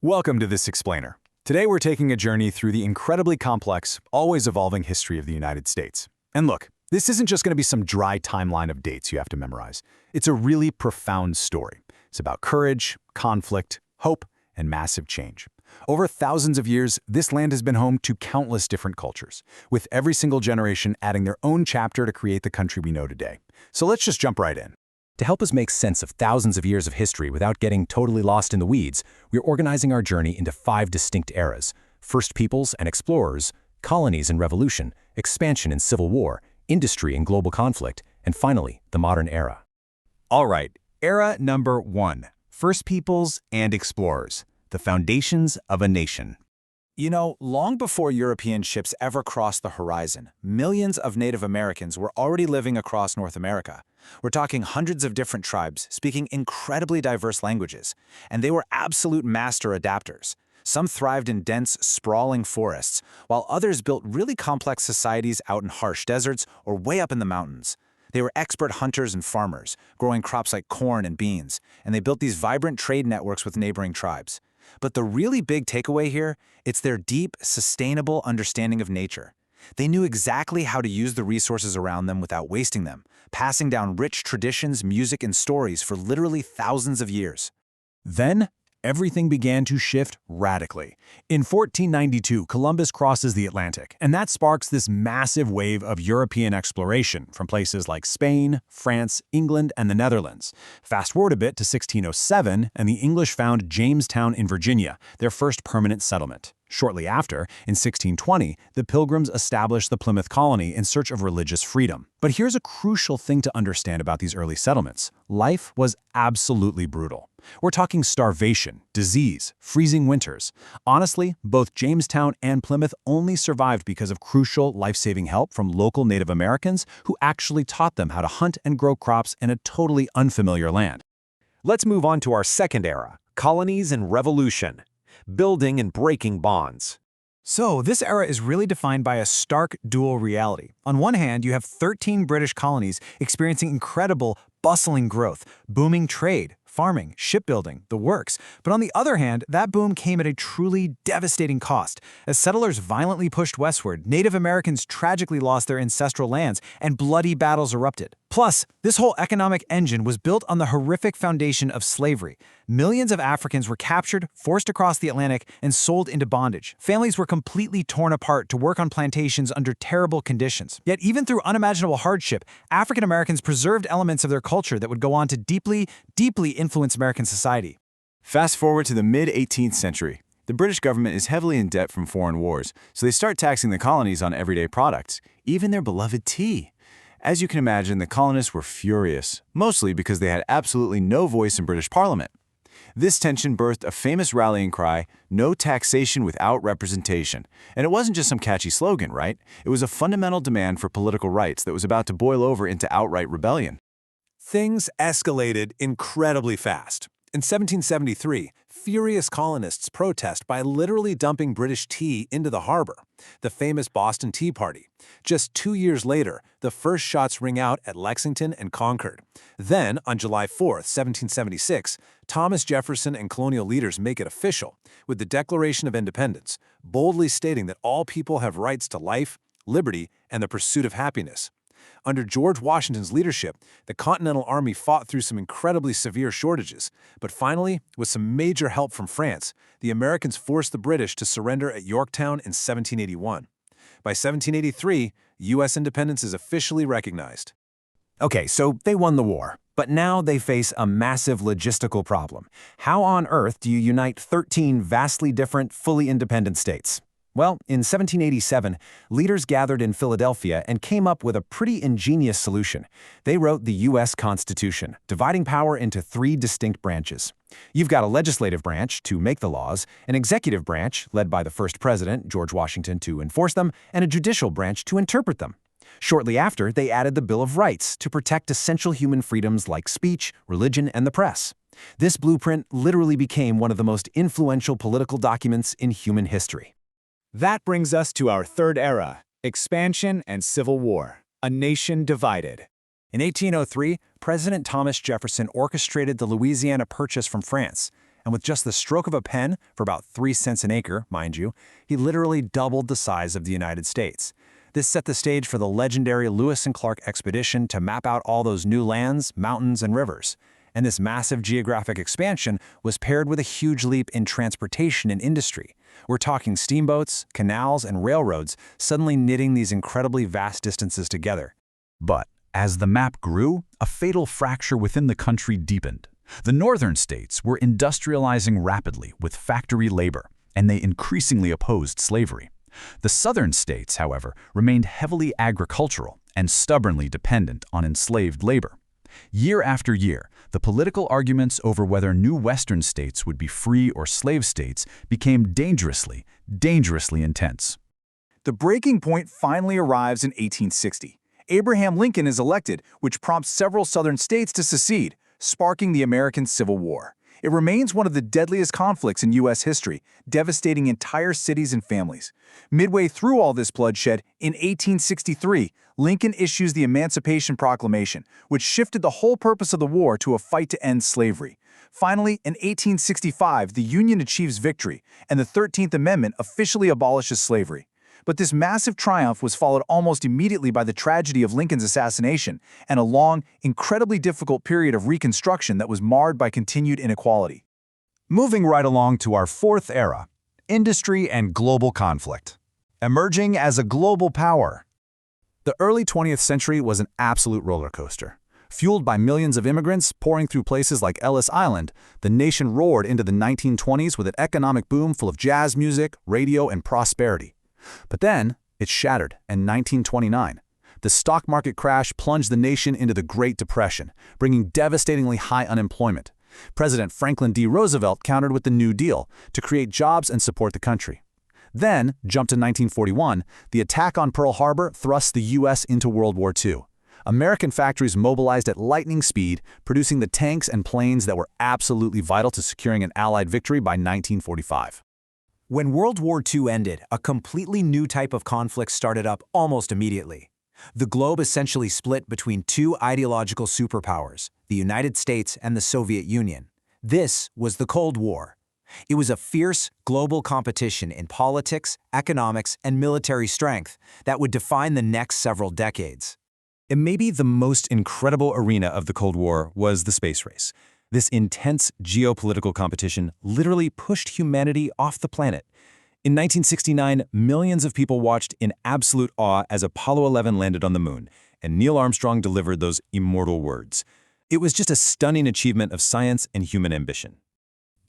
Welcome to This Explainer. Today we're taking a journey through the incredibly complex, always evolving history of the United States. And look, this isn't just going to be some dry timeline of dates you have to memorize. It's a really profound story. It's about courage, conflict, hope, and massive change. Over thousands of years, this land has been home to countless different cultures, with every single generation adding their own chapter to create the country we know today. So let's just jump right in. To help us make sense of thousands of years of history without getting totally lost in the weeds, we're organizing our journey into 5 distinct eras: First Peoples and Explorers, Colonies and Revolution, Expansion and Civil War, Industry and Global Conflict, and finally, the Modern Era. All right, era number 1, First Peoples and Explorers, the foundations of a nation. You know, long before European ships ever crossed the horizon, millions of Native Americans were already living across North America. We're talking hundreds of different tribes speaking incredibly diverse languages, and they were absolute master adapters. Some thrived in dense, sprawling forests, while others built really complex societies out in harsh deserts or way up in the mountains. They were expert hunters and farmers, growing crops like corn and beans, and they built these vibrant trade networks with neighboring tribes. But the really big takeaway here, it's their deep, sustainable understanding of nature. They knew exactly how to use the resources around them without wasting them, passing down rich traditions, music, and stories for literally thousands of years. Then, everything began to shift radically. In 1492, Columbus crosses the Atlantic, and that sparks this massive wave of European exploration from places like Spain, France, England, and the Netherlands. Fast forward a bit to 1607, and the English found Jamestown in Virginia, their first permanent settlement. Shortly after, in 1620, the Pilgrims established the Plymouth Colony in search of religious freedom. But here's a crucial thing to understand about these early settlements. Life was absolutely brutal. We're talking starvation, disease, freezing winters. Honestly, both Jamestown and Plymouth only survived because of crucial, life-saving help from local Native Americans who actually taught them how to hunt and grow crops in a totally unfamiliar land. Let's move on to our second era, Colonies and Revolution, building and breaking bonds. So, this era is really defined by a stark dual reality. On one hand, you have 13 British colonies experiencing incredible, bustling growth, booming trade, farming, shipbuilding, the works. But on the other hand, that boom came at a truly devastating cost. As settlers violently pushed westward, Native Americans tragically lost their ancestral lands, and bloody battles erupted. Plus, this whole economic engine was built on the horrific foundation of slavery. Millions of Africans were captured, forced across the Atlantic, and sold into bondage. Families were completely torn apart to work on plantations under terrible conditions. Yet even through unimaginable hardship, African Americans preserved elements of their culture that would go on to deeply influence American society. Fast forward to the mid-18th century. The British government is heavily in debt from foreign wars, so they start taxing the colonies on everyday products, even their beloved tea. As you can imagine, the colonists were furious, mostly because they had absolutely no voice in British Parliament. This tension birthed a famous rallying cry, "No taxation without representation." And it wasn't just some catchy slogan, right? It was a fundamental demand for political rights that was about to boil over into outright rebellion. Things escalated incredibly fast. In 1773, furious colonists protest by literally dumping British tea into the harbor, the famous Boston Tea Party. Just 2 years later, the first shots ring out at Lexington and Concord. Then, on July 4, 1776, Thomas Jefferson and colonial leaders make it official with the Declaration of Independence, boldly stating that all people have rights to life, liberty, and the pursuit of happiness. Under George Washington's leadership, the Continental Army fought through some incredibly severe shortages, but finally, with some major help from France, the Americans forced the British to surrender at Yorktown in 1781. By 1783, U.S. independence is officially recognized. Okay, so they won the war, but now they face a massive logistical problem. How on earth do you unite 13 vastly different, fully independent states? Well, in 1787, leaders gathered in Philadelphia and came up with a pretty ingenious solution. They wrote the U.S. Constitution, dividing power into 3 distinct branches. You've got a legislative branch to make the laws, an executive branch, led by the first president, George Washington, to enforce them, and a judicial branch to interpret them. Shortly after, they added the Bill of Rights to protect essential human freedoms like speech, religion, and the press. This blueprint literally became one of the most influential political documents in human history. That brings us to our third era, Expansion and Civil War, a nation divided. In 1803, President Thomas Jefferson orchestrated the Louisiana Purchase from France. And with just the stroke of a pen, for about 3 cents an acre, mind you, he literally doubled the size of the United States. This set the stage for the legendary Lewis and Clark expedition to map out all those new lands, mountains, and rivers. And this massive geographic expansion was paired with a huge leap in transportation and industry. We're talking steamboats, canals, and railroads suddenly knitting these incredibly vast distances together. But as the map grew, a fatal fracture within the country deepened. The northern states were industrializing rapidly with factory labor, and they increasingly opposed slavery. The southern states, however, remained heavily agricultural and stubbornly dependent on enslaved labor. Year after year, the political arguments over whether new western states would be free or slave states became dangerously intense. The breaking point finally arrives in 1860. Abraham Lincoln is elected, which prompts several southern states to secede, sparking the American Civil War. It remains one of the deadliest conflicts in U.S. history, devastating entire cities and families. Midway through all this bloodshed, in 1863, Lincoln issues the Emancipation Proclamation, which shifted the whole purpose of the war to a fight to end slavery. Finally, in 1865, the Union achieves victory, and the 13th Amendment officially abolishes slavery. But this massive triumph was followed almost immediately by the tragedy of Lincoln's assassination and a long, incredibly difficult period of Reconstruction that was marred by continued inequality. Moving right along to our fourth era, industry and global conflict. Emerging as a global power. The early 20th century was an absolute roller coaster. Fueled by millions of immigrants pouring through places like Ellis Island, the nation roared into the 1920s with an economic boom full of jazz music, radio, and prosperity. But then, it shattered in 1929. The stock market crash plunged the nation into the Great Depression, bringing devastatingly high unemployment. President Franklin D. Roosevelt countered with the New Deal to create jobs and support the country. Then, jump to 1941, the attack on Pearl Harbor thrust the U.S. into World War II. American factories mobilized at lightning speed, producing the tanks and planes that were absolutely vital to securing an Allied victory by 1945. When World War II ended, a completely new type of conflict started up almost immediately. The globe essentially split between two ideological superpowers, the United States and the Soviet Union. This was the Cold War. It was a fierce, global competition in politics, economics, and military strength that would define the next several decades. And maybe the most incredible arena of the Cold War was the space race. This intense geopolitical competition literally pushed humanity off the planet. In 1969, millions of people watched in absolute awe as Apollo 11 landed on the moon, and Neil Armstrong delivered those immortal words. It was just a stunning achievement of science and human ambition.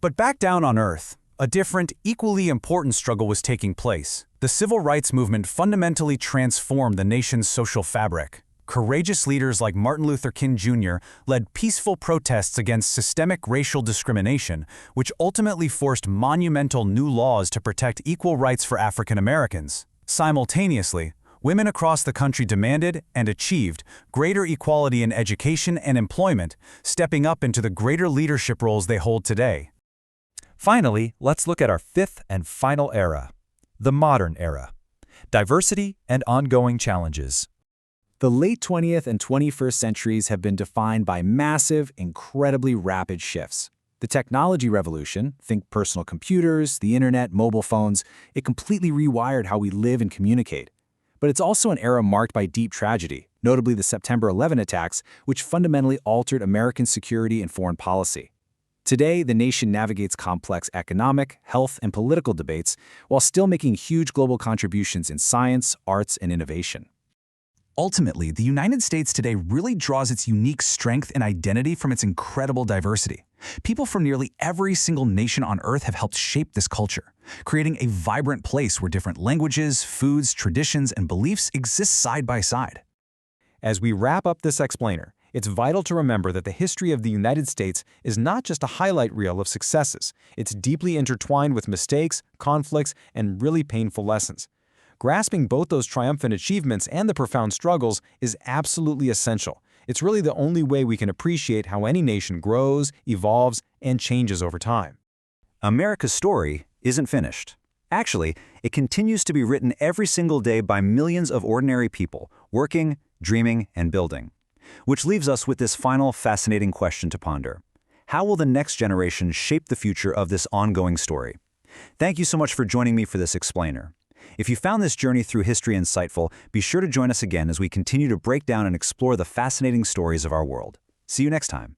But back down on Earth, a different, equally important struggle was taking place. The civil rights movement fundamentally transformed the nation's social fabric. Courageous leaders like Martin Luther King Jr. led peaceful protests against systemic racial discrimination, which ultimately forced monumental new laws to protect equal rights for African Americans. Simultaneously, women across the country demanded and achieved greater equality in education and employment, stepping up into the greater leadership roles they hold today. Finally, let's look at our fifth and final era, the modern era. Diversity and ongoing challenges. The late 20th and 21st centuries have been defined by massive, incredibly rapid shifts. The technology revolution, think personal computers, the internet, mobile phones, it completely rewired how we live and communicate. But it's also an era marked by deep tragedy, notably the September 11 attacks, which fundamentally altered American security and foreign policy. Today, the nation navigates complex economic, health, and political debates while still making huge global contributions in science, arts, and innovation. Ultimately, the United States today really draws its unique strength and identity from its incredible diversity. People from nearly every single nation on Earth have helped shape this culture, creating a vibrant place where different languages, foods, traditions, and beliefs exist side by side. As we wrap up this explainer, it's vital to remember that the history of the United States is not just a highlight reel of successes. It's deeply intertwined with mistakes, conflicts, and really painful lessons. Grasping both those triumphant achievements and the profound struggles is absolutely essential. It's really the only way we can appreciate how any nation grows, evolves, and changes over time. America's story isn't finished. Actually, it continues to be written every single day by millions of ordinary people, working, dreaming, and building. Which leaves us with this final fascinating question to ponder. How will the next generation shape the future of this ongoing story? Thank you so much for joining me for this explainer. If you found this journey through history insightful, be sure to join us again as we continue to break down and explore the fascinating stories of our world. See you next time.